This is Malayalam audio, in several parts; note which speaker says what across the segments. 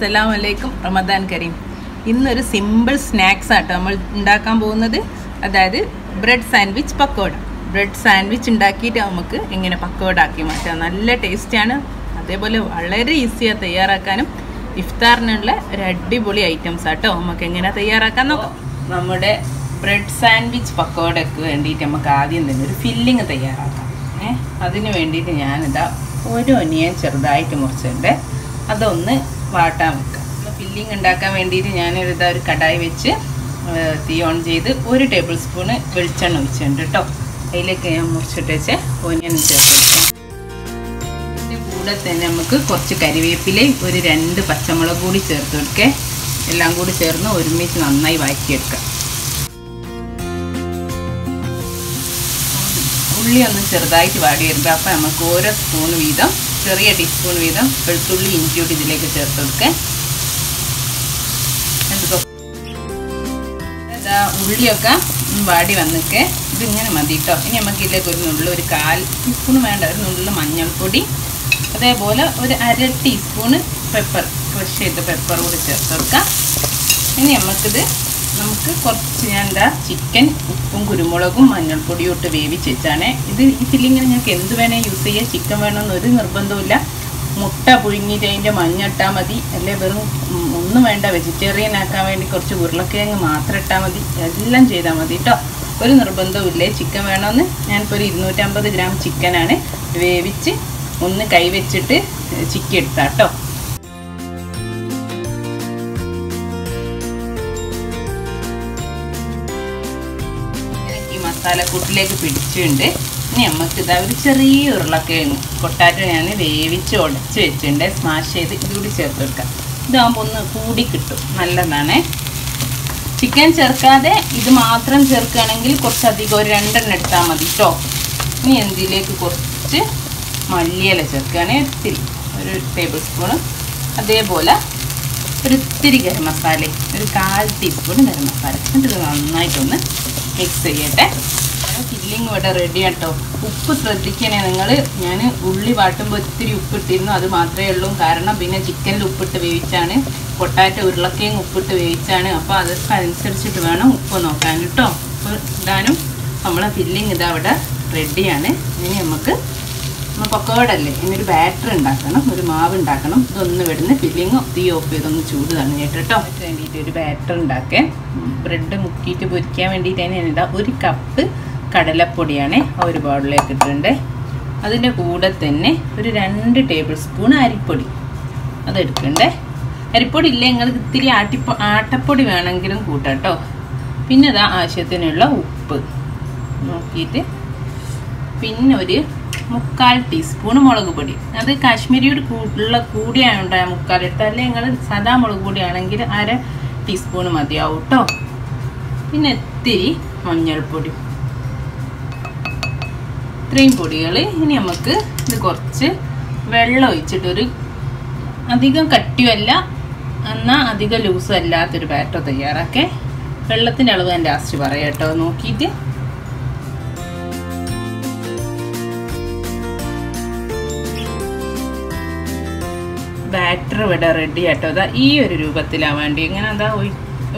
Speaker 1: Assalamualaikum Ramadan Kareem. ഇന്നൊരു സിമ്പിൾ സ്നാക്സ് ആട്ടോ നമ്മൾ ഉണ്ടാക്കാൻ പോകുന്നത്. അതായത് bread sandwich pakoda. Bread sandwich ഉണ്ടാക്കിയിട്ട് നമുക്ക് എങ്ങനെ പക്കോട ആക്കി മാറ്റാം. നല്ല ടേസ്റ്റാണ്. അതേപോലെ വളരെ ഈസിയാണ് തയ്യാറാക്കാനും. ഇഫ്താറിനുള്ള ഒരു അടിപൊളി ഐറ്റംസ് ആട്ടോ. നമുക്ക് എങ്ങനെ തയ്യാറാക്കാൻ നോക്കാം. നമ്മുടെ ബ്രെഡ് സാൻഡ്വിച്ച് പക്കോടയ്ക്ക് വേണ്ടിയിട്ട് നമുക്ക് ആദ്യം തന്നെ ഒരു ഫില്ലിങ് തയ്യാറാക്കാം. അതിന് വേണ്ടിയിട്ട് ഞാനിതാ ഒരു ഒനിയൻ ചെറുതായിട്ട് മുറിച്ചിട്ടുണ്ട്. അതൊന്ന് വാട്ടാൻ വെക്കാം. ഫില്ലിങ് ഉണ്ടാക്കാൻ വേണ്ടിയിട്ട് ഞാനിതാ ഒരു കടായി വെച്ച് തീ ഓൺ ചെയ്ത് 1 ടേബിൾ സ്പൂണ് വെളിച്ചെണ്ണ ഒഴിച്ചിട്ടുണ്ട് കേട്ടോ. അതിലേക്ക് ഞാൻ മുറിച്ചിട്ട് വെച്ച് ഒനിയൻ ചേർത്ത് വെക്കാം. ഇതിൻ്റെ കൂടെ തന്നെ നമുക്ക് കുറച്ച് കരിവേപ്പിലയും ഒരു 2 പച്ചമുളക് കൂടി ചേർത്ത് കൊടുക്കേ. എല്ലാം കൂടി ചേർന്ന് ഒരുമിച്ച് നന്നായി വഴറ്റിയെടുക്കാം. ഉള്ളി ഒന്ന് ചെറുതായിട്ട് വാടി വരുമ്പോൾ അപ്പോൾ നമുക്ക് ഓരോ സ്പൂൺ വീതം, ചെറിയ ടീസ്പൂൺ വീതം വെളുത്തുള്ളി ഇഞ്ചി കൂടി ഇതിലേക്ക് ചേർത്ത് കൊടുക്കാം. ഉള്ളിയൊക്കെ വാടി വന്നിട്ട് ഇതിങ്ങനെ മതി കേട്ടോ. ഇനി നമുക്ക് ഇതിലേക്ക് ഒരു 1/4 ടീസ്പൂൺ വേണ്ട, ഒരു നുള്ളു മഞ്ഞൾപ്പൊടി, അതേപോലെ ഒരു 1/2 ടീസ്പൂണ് പെപ്പർ, ക്രഷ് ചെയ്ത പെപ്പർ കൂടി ചേർത്ത് കൊടുക്കാം. ഇനി നമുക്ക് കുറച്ച് ഞാൻ ചിക്കൻ ഉപ്പും കുരുമുളകും മഞ്ഞൾപ്പൊടിയും ഇട്ട് വേവിച്ച് വെച്ചാണ്. ഈ ഫില്ലിങ്ങിന് ഞങ്ങൾക്ക് എന്ത് വേണേൽ യൂസ് ചെയ്യാം. ചിക്കൻ വേണമെന്നൊരു നിർബന്ധമില്ല. മുട്ട പുഴുങ്ങിയിട്ട് അതിൻ്റെ മഞ്ഞിട്ടാൽ മതി. അല്ലെ വെറും ഒന്നും വേണ്ട, വെജിറ്റേറിയൻ ആക്കാൻ വേണ്ടി കുറച്ച് ഉരുളക്കിഴങ്ങ് മാത്രം ഇട്ടാൽ മതി. എല്ലാം ചെയ്താൽ മതി കേട്ടോ. ഒരു നിർബന്ധമില്ലേ ചിക്കൻ വേണമെന്ന്. ഞാനിപ്പോൾ ഒരു 250 ഗ്രാം ചിക്കനാണ് വേവിച്ച് ഒന്ന് കൈവച്ചിട്ട് ചിക്കി എടുത്താൽ കേട്ടോ. മസാലക്കൂട്ടിലേക്ക് പിടിച്ചിട്ടുണ്ട്. ഇനി നമുക്കിതാ ഒരു ചെറിയ ഉരുളക്കിഴങ്ങ് പൊട്ടാറ്റോ ഞാൻ വേവിച്ച് ഉടച്ച് വെച്ചിട്ടുണ്ട്. സ്മാഷ് ചെയ്ത് ഇതുകൂടി ചേർത്ത് കൊടുക്കാം. ഇതാകുമ്പോൾ ഒന്ന് കൂടി കിട്ടും, നല്ലതാണ്. ചിക്കൻ ചേർക്കാതെ ഇത് മാത്രം ചേർക്കുകയാണെങ്കിൽ കുറച്ചധികം ഒരു 2 എണ്ണം എടുത്താൽ മതി കേട്ടോ. ഇനി എന്തിലേക്ക് കുറച്ച് മല്ലിയില ചേർക്കുകയാണെങ്കിൽ ഇത്തിരി ഒരു ടേബിൾ സ്പൂണ്, അതേപോലെ ഒരു ഇത്തിരി ഗരം മസാല, ഒരു 1/4 ടീസ്പൂൺ ഗരം മസാല. എന്നിട്ട് നന്നായിട്ടൊന്ന് മിക്സ് ചെയ്യട്ടെ. ഫില്ലിങ് ഇവിടെ റെഡി ആട്ടോ. ഉപ്പ് ശ്രദ്ധിക്കണേ നിങ്ങൾ. ഞാൻ ഉള്ളി വാട്ടുമ്പോൾ ഇത്തിരി ഉപ്പിട്ടിരുന്നു, അത് മാത്രമേ ഉള്ളൂ. കാരണം പിന്നെ ചിക്കനിൽ ഉപ്പിട്ട് വേവിച്ചാണ്, പൊട്ടാറ്റോ ഉരുളക്കിഴങ്ങ് ഉപ്പിട്ട് വേവിച്ചാണ്. അപ്പോൾ അതൊക്കെ അനുസരിച്ചിട്ട് വേണം ഉപ്പ് നോക്കാൻ കേട്ടോ. ഉപ്പ് ഇടാനും നമ്മളെ ഫില്ലിങ് ഇതാ ഇവിടെ റെഡിയാണ്. ഇനി നമുക്ക് പക്കോടല്ലേ, ഇനിയൊരു ബാറ്റർ ഉണ്ടാക്കണം, ഒരു മാവ് ഉണ്ടാക്കണം. ഇതൊന്ന് വിടുന്ന ഫില്ലിങ് തീ ഓഫ് ചെയ്തൊന്ന് ചൂട് തന്നിട്ട് കേട്ടോ. അതിന് വേണ്ടിയിട്ട് ഒരു ബാറ്റർ ഉണ്ടാക്കേ. ബ്രെഡ് മുക്കിയിട്ട് പൊരിക്കാൻ വേണ്ടിയിട്ട് ഞാനിതാ 1 കപ്പ് കടലപ്പൊടിയാണ് ഒരു ബൗളിലേക്ക് ഇട്ടിട്ടുണ്ട്. അതിൻ്റെ കൂടെ തന്നെ ഒരു 2 ടേബിൾ സ്പൂൺ അരിപ്പൊടി അതെടുക്കണ്ടേ. അരിപ്പൊടി ഇല്ലേ നിങ്ങൾ ഇത്തിരി ആട്ടപ്പൊടി വേണമെങ്കിലും കൂട്ടാം കേട്ടോ. പിന്നെ ഇതാ ആവശ്യത്തിനുള്ള ഉപ്പ് നോക്കിയിട്ട്, പിന്നെ ഒരു 3/4 ടീസ്പൂൺ മുളക് പൊടി. അത് കാശ്മീരിയോട് കൂടിയായോണ്ട് 3/4 എടുത്താൽ, അല്ലെങ്കിൽ നിങ്ങൾ സാധാ മുളക് പൊടിയാണെങ്കിൽ 1/2 ടീസ്പൂൺ മതിയാവും കേട്ടോ. പിന്നെ ഇത്തിരി മഞ്ഞൾപ്പൊടി, ഇത്രയും പൊടികൾ. ഇനി നമുക്ക് ഇത് കുറച്ച് വെള്ളം ഒഴിച്ചിട്ടൊരു അധികം കട്ടിയല്ല എന്നാൽ അധികം ലൂസും അല്ലാത്തൊരു ബാറ്റർ തയ്യാറാക്കേ. വെള്ളത്തിൻ്റെ അളവ് ഞാൻ ലാസ്റ്റ് പറയാം കേട്ടോ നോക്കിയിട്ട്. ബാറ്റർ ഇവിടെ റെഡി ആട്ടോ. അതാ ഈ ഒരു രൂപത്തിലാണ് വേണ്ടി. ഇങ്ങനെ അതാ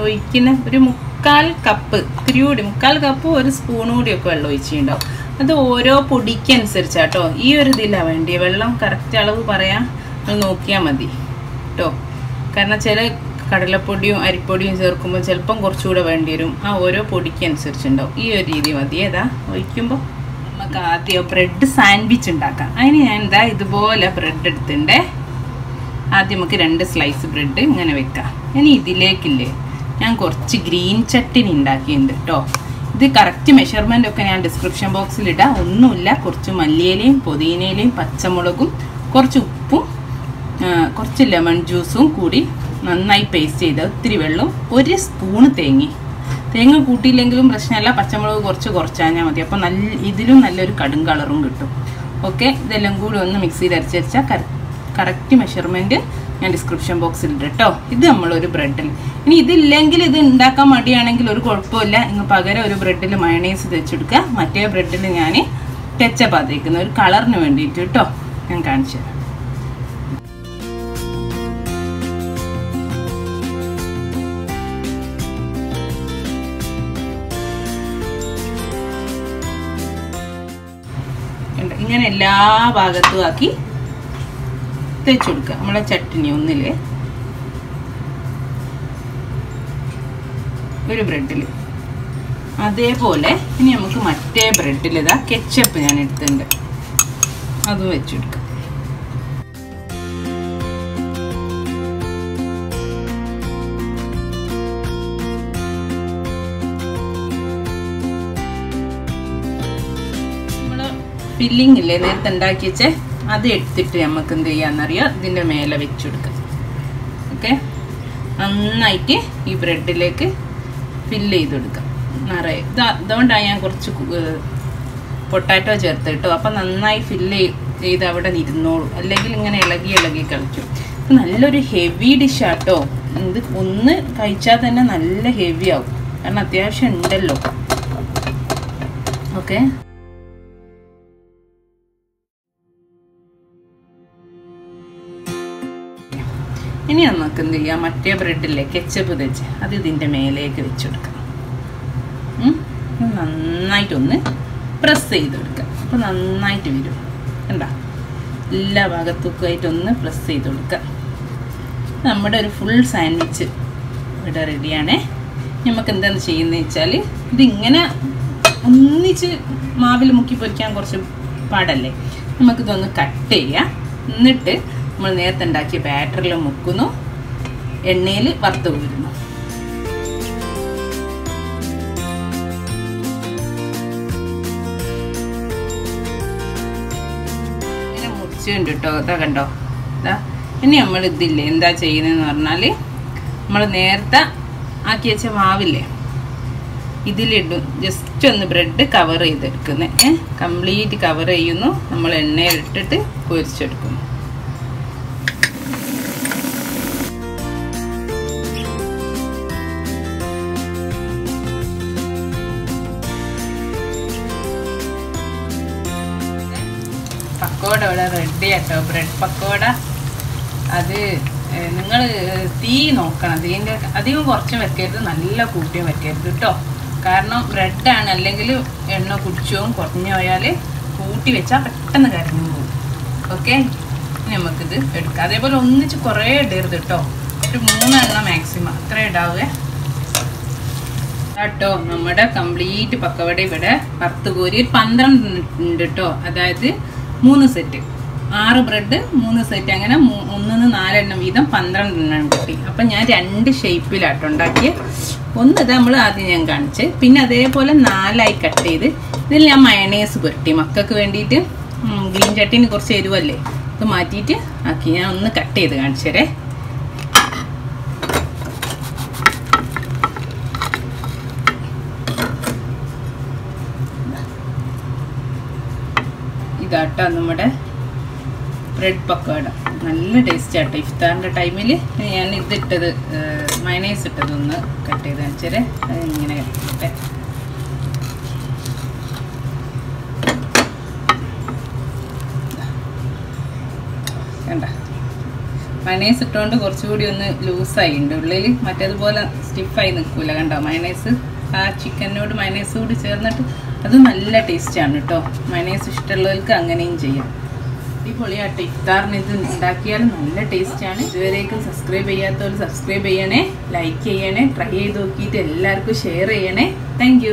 Speaker 1: ഒഴിക്കുന്ന ഒരു 3/4 കപ്പ്, ഇത്തിരി കൂടി 3/4 കപ്പ്, 1 സ്പൂൺ കൂടിയൊക്കെ വെള്ളം ഒഴിച്ചിട്ടുണ്ടാവും. അത് ഓരോ പൊടിക്കനുസരിച്ചാട്ടോ. ഈ ഒരു ഇതിലാണ് വേണ്ടി. വെള്ളം കറക്റ്റ് അളവ് പറയാൻ നോക്കിയാൽ മതി കേട്ടോ. കാരണം ചില കടലപ്പൊടിയും അരിപ്പൊടിയും ചേർക്കുമ്പോൾ ചിലപ്പം കുറച്ചുകൂടെ വേണ്ടി വരും. ആ ഓരോ പൊടിക്കനുസരിച്ചുണ്ടാവും. ഈ ഒരു രീതി മതി. ഏതാ ഒഴിക്കുമ്പോൾ നമുക്ക് ആദ്യം ബ്രെഡ് സാൻഡ്വിച്ച് ഉണ്ടാക്കാം. അതിന് ഞാൻ എന്താ ഇതുപോലെ ബ്രെഡ് എടുത്തിട്ടുണ്ട്. ആദ്യം നമുക്ക് 2 സ്ലൈസ് ബ്രെഡ് ഇങ്ങനെ വെക്കാം. ഇനി ഇതിലേക്കില്ലേ ഞാൻ കുറച്ച് ഗ്രീൻ ചട്ടിനി ഉണ്ടാക്കിയിട്ടുണ്ട് കേട്ടോ. ഇത് കറക്റ്റ് മെഷർമെൻ്റ് ഒക്കെ ഞാൻ ഡിസ്ക്രിപ്ഷൻ ബോക്സിൽ ഇടാം. ഒന്നുമില്ല, കുറച്ച് മല്ലിയിലയും പുതിനയിലയും പച്ചമുളകും കുറച്ച് ഉപ്പും കുറച്ച് ലെമൺ ജ്യൂസും കൂടി നന്നായി പേസ്റ്റ് ചെയ്ത് ഒത്തിരി വെള്ളം, 1 സ്പൂണ് തേങ്ങ കൂട്ടിയില്ലെങ്കിലും പ്രശ്നമല്ല. പച്ചമുളക് കുറച്ചാൽ മതി. അപ്പോൾ ഇതിലും നല്ലൊരു കടും കളറും കിട്ടും. ഓക്കെ, ഇതെല്ലാം കൂടി ഒന്ന് മിക്സിയിൽ അരച്ചാൽ കറക്റ്റ് മെഷർമെൻറ്റ് ഞാൻ ഡിസ്ക്രിപ്ഷൻ ബോക്സിൽ ഇട്ട് കേട്ടോ. ഇത് നമ്മളൊരു ബ്രെഡിൽ, ഇനി ഇതില്ലെങ്കിൽ ഇത് ഉണ്ടാക്കാൻ മടിയാണെങ്കിൽ ഒരു കുഴപ്പമില്ല. നിങ്ങൾ പകരം ഒരു ബ്രെഡിൽ മയണൈസ് തേച്ചെടുക്കുക. മറ്റേ ബ്രെഡിൽ ഞാൻ കെച്ചപ്പ് തേക്കുന്ന ഒരു കളറിന് വേണ്ടിയിട്ട് കേട്ടോ. ഞാൻ കാണിച്ചു തരാം. ഇങ്ങനെ എല്ലാ ഭാഗത്തും ആക്കി തേച്ച് കൊടുക്കുക നമ്മളെ ചട്ടിനി ഒന്നിൽ ഒരു ബ്രെഡിൽ. അതേപോലെ ഇനി നമുക്ക് മറ്റേ ബ്രെഡിൽ ഇതാ കെച്ചപ്പ് ഞാൻ എടുത്തിട്ടുണ്ട്, അതും വെച്ച് കൊടുക്കാം. നമ്മൾ ഫില്ലിംഗ് ഇല്ലേ നേരത്തെ ഉണ്ടാക്കി വെച്ചേ, അത് എടുത്തിട്ട് നമുക്ക് എന്ത് ചെയ്യാന്നറിയാം, ഇതിൻ്റെ മേലെ വെച്ച് കൊടുക്കാം. ഓക്കെ, നന്നായിട്ട് ഈ ബ്രെഡിലേക്ക് ഫില്ല് ചെയ്ത് കൊടുക്കാം നിറയെ. അതുകൊണ്ടാണ് ഞാൻ കുറച്ച് പൊട്ടാറ്റോ ചേർത്ത് കേട്ടോ. അപ്പം നന്നായി ഫില്ല് ചെയ്ത് അവിടെ ഇരുന്നോളൂ, അല്ലെങ്കിൽ ഇങ്ങനെ ഇളകി ഇളകി കളിക്കും. അപ്പം നല്ലൊരു ഹെവി ഡിഷാട്ടോ ഇത്. ഒന്ന് കഴിച്ചാൽ തന്നെ നല്ല ഹെവി ആവും, കാരണം അത്യാവശ്യം ഉണ്ടല്ലോ. ഓക്കെ, ഇനി നമുക്ക് എന്ത് ചെയ്യാം, മറ്റേ ബ്രെഡില്ലേ കെച്ചപ്പ് തേച്ച് അത് ഇതിൻ്റെ മേലേക്ക് വെച്ച് കൊടുക്കാം. നന്നായിട്ടൊന്ന് പ്രസ് ചെയ്ത് കൊടുക്കാം. അപ്പോൾ നന്നായിട്ട് വരും, കണ്ടോ? എല്ലാ ഭാഗത്തൊക്കെ ആയിട്ടൊന്ന് പ്രസ് ചെയ്ത് കൊടുക്കാം. നമ്മുടെ ഒരു ഫുൾ സാൻഡ്വിച്ച് ഇവിടെ റെഡിയാണേ. നമുക്ക് എന്താണ് ചെയ്യുന്നത് വെച്ചാൽ, ഇതിങ്ങനെ ഒന്നിച്ച് മാവിൽ മുക്കി പൊരിക്കാൻ കുറച്ച് പാടല്ലേ. നമുക്കിതൊന്ന് കട്ട് ചെയ്യാം. എന്നിട്ട് നമ്മൾ നേരത്തെ ഉണ്ടാക്കിയ ബാറ്ററിൽ മുക്കുന്നു, എണ്ണയിൽ വറുത്ത് കോരുന്നു. ഇങ്ങനെ മുറിച്ചുണ്ട് കേട്ടോ, ഇതാ കണ്ടോ. ഇതാ ഇനി നമ്മൾ ഇതില്ലേ എന്താ ചെയ്യുന്നതെന്ന് പറഞ്ഞാൽ, നമ്മൾ നേരത്തെ ആക്കി വെച്ച മാവില്ലേ ഇതിലിടും. ജസ്റ്റ് ഒന്ന് ബ്രെഡ് കവർ ചെയ്തെടുക്കുന്നത്, കംപ്ലീറ്റ് കവർ ചെയ്യുന്നു. നമ്മൾ എണ്ണയിലിട്ടിട്ട് പൊരിച്ചെടുക്കുന്നു. പക്കോട ഇവിടെ റെഡി ആട്ടോ, ബ്രെഡ് പക്കോട. അത് നിങ്ങൾ തീ നോക്കണം, തീൻ്റെ അധികം കുറച്ചും വെക്കരുത്, നല്ല കൂട്ടിയും വെക്കരുത് കേട്ടോ. കാരണം ബ്രെഡാണ്, അല്ലെങ്കിൽ എണ്ണ കുടിച്ചും കുറഞ്ഞു പോയാൽ കൂട്ടി വെച്ചാൽ പെട്ടെന്ന് കരിഞ്ഞു പോകും. ഓക്കെ, ഇനി നമുക്കിത് എടുക്കാം. അതേപോലെ ഒന്നിച്ച് കുറേ ഇടരുത് കേട്ടോ, ഒരു 3 എണ്ണം മാക്സിമം അത്ര ഇടാവേ കേട്ടോ. നമ്മുടെ കംപ്ലീറ്റ് പക്കവട ഇവിടെ വറുത്ത് കോരി 12 ഉണ്ട് കേട്ടോ. അതായത് 3 സെറ്റ്, 6 ബ്രെഡ് 3 സെറ്റ്, അങ്ങനെ 1 4 എണ്ണം വീതം 12 എണ്ണം കിട്ടി. അപ്പം ഞാൻ 2 ഷേപ്പിലാട്ടോ ഉണ്ടാക്കിയ. ഒന്ന് ഇത് നമ്മൾ ആദ്യം ഞാൻ കാണിച്ച്, പിന്നെ അതേപോലെ 4ആയി കട്ട് ചെയ്ത് ഇതിൽ ഞാൻ മയണൈസ് പുരട്ടി മക്കൾക്ക് വേണ്ടിയിട്ട്. ഗ്രീൻ ചട്ടിന് കുറച്ച് എരിവല്ലേ, ഇത് മാറ്റിയിട്ട് ആക്കി. ഞാൻ ഒന്ന് കട്ട് ചെയ്ത് കാണിച്ചു തരേ. ഇതാട്ടോ നമ്മുടെ ബ്രെഡ് പക്കോട. നല്ല ടേസ്റ്റ് ആട്ടോ. ഇഫ്താറിൻ്റെ ടൈമിൽ ഞാൻ ഇതിട്ടത് മയണൈസ് ഇട്ടതൊന്ന് കട്ട് ചെയ്ത് കാണിച്ചേരെ. അതിങ്ങനെ കട്ടിട്ടെ. കണ്ട, മയണൈസ് ഇട്ടുകൊണ്ട് കുറച്ചുകൂടി ഒന്ന് ലൂസായി ഉണ്ട് ഉള്ളിൽ, മറ്റേതുപോലെ സ്റ്റിഫായി നിൽക്കില്ല. കണ്ടോ മയണൈസ്, ആ ചിക്കനോട് മയണൈസ് കൂടി ചേർന്നിട്ട് അത് നല്ല ടേസ്റ്റാണ് കേട്ടോ. മയണൈസ് ഇഷ്ടമുള്ളവർക്ക് അങ്ങനെയും ചെയ്യാം. അടിപൊളിയാട്ടോ. ഇഫ്താറിന് ഇത് ഉണ്ടാക്കിയാൽ നല്ല ടേസ്റ്റാണ്. ഇതുവരേക്കും സബ്സ്ക്രൈബ് ചെയ്യാത്തവർ സബ്സ്ക്രൈബ് ചെയ്യണേ, ലൈക്ക് ചെയ്യണേ, ട്രൈ ചെയ്ത് നോക്കിയിട്ട് എല്ലാവർക്കും ഷെയർ ചെയ്യണേ. താങ്ക്